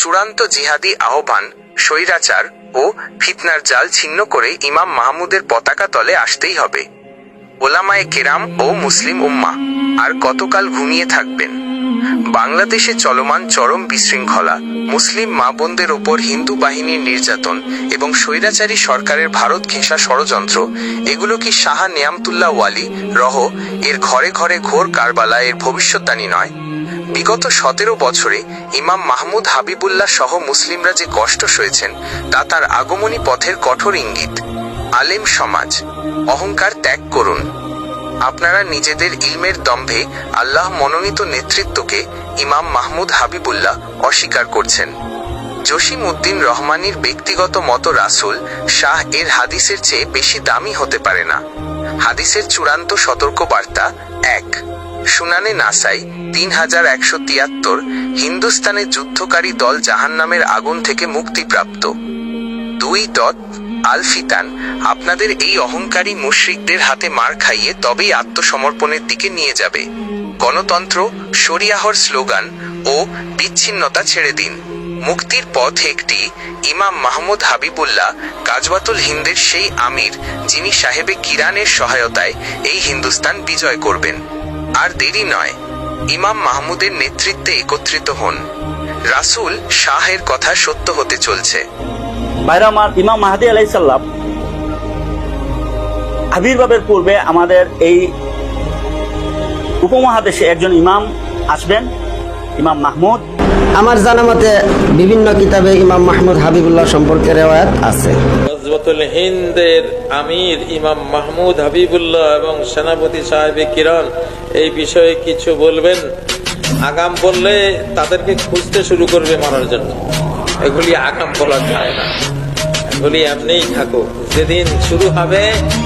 চূড়ান্ত জিহাদি আহ্বান, স্বৈরাচার ও ফিতনার জাল ছিন্ন করে ইমাম মাহমুদের পতাকা তলে আসতেই হবে। ওলামায়ে কেরাম ও মুসলিম উম্মাহ আর কতকাল ঘুমিয়ে থাকবেন? বাংলাদেশে চলমান চরম বিশৃঙ্খলা, মুসলিম মা বোনদের ওপর হিন্দু বাহিনীর নির্যাতন এবং স্বৈরাচারী সরকারের ভারত ঘেঁষা ষড়যন্ত্র, এগুলো কি শাহ নেয়ামতুল্লাহ ওয়ালি রহ এর ঘরে ঘরে ঘোর কারবালা এর ভবিষ্যদ্বাণী নয়? বিগত 17 বছরে ইমাম মাহমুদ হাবিবুল্লাহ সহ মুসলিমরা যে কষ্ট সয়েছেন, তা তার আগমনী পথের কঠোর ইঙ্গিত। আলেম সমাজ, অহংকার ত্যাগ করুন। আপনারা নিজেদের ইলমের দম্ভে আল্লাহ মনোনীত নেতৃত্বকে, ইমাম মাহমুদ হাবিবুল্লাহ, অস্বীকার করছেন। জসিম উদ্দিন রহমানীর ব্যক্তিগত মত রাসূল শাহ এর হাদিসের চেয়ে বেশি দামি হতে পারে না। হাদিসের চূড়ান্ত সতর্কবার্তা: 1. সুনানে নাসাই 3173, হিন্দুস্তানে যুদ্ধকারী দল জাহান্নামের আগুন থেকে মুক্তিপ্রাপ্ত। 2. আল ফিতান, আপনাদের এই অহংকারী মুশরিকদের হাতে মার খাইয়ে তবেই আত্মসমর্পণের দিকে নিয়ে যাবে। গণতন্ত্র, শরিয়াহর স্লোগান ও বিচ্ছিন্নতা ছেড়ে দিন। মুক্তির পথ একটি, ইমাম মাহমুদ হাবিবুল্লাহ, গাজওয়াতুল হিন্দের সেই আমির যিনি সাহেবে কিরানের সহায়তায় এই হিন্দুস্তান বিজয় করবেন। আর দেরি নয়, ইমাম মাহমুদের নেতৃত্বে একত্রিত হন। রাসূল শাহের কথা সত্য হতে চলছে। বাইরামার ইমাম মাহদী আলাইহিস সালাম আবির্ভাবের পূর্বে আমাদের এই উপমহাদেশে একজন ইমাম আসবেন, ইমাম মাহমুদ। আমার জানা মতে বিভিন্ন কিতাবে ইমাম মাহমুদ হাবিবুল্লাহ সম্পর্কে রিওয়ায়াত আছে। গাজওয়াতুল হিন্দের আমির ইমাম মাহমুদ হাবিবুল্লাহ এবং সেনাপতি সাহেবে কিরান এই বিষয়ে কিছু বলবেন। আগাম বললে তাদেরকে খুঁজতে শুরু করবে মারার জন্য। এগুলি আগাম বলা যায় না, এগুলি এমনিই থাকুক। যেদিন শুরু হবে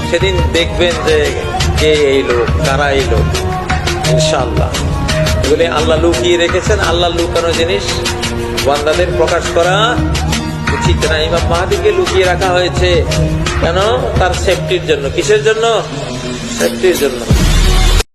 সেদিন দেখবেন যে কে এই লোক, কারা এই লোক। ইনশাআল্লাহ এগুলি আল্লাহ লুকিয়ে রেখেছেন। আল্লাহ লুকানো জিনিস বান্দাদের প্রকাশ করা উচিত না। ইমাম মাহদীকে লুকিয়ে রাখা হয়েছে কেন? তার সেফটির জন্য। কিসের জন্য? সেফটির জন্য।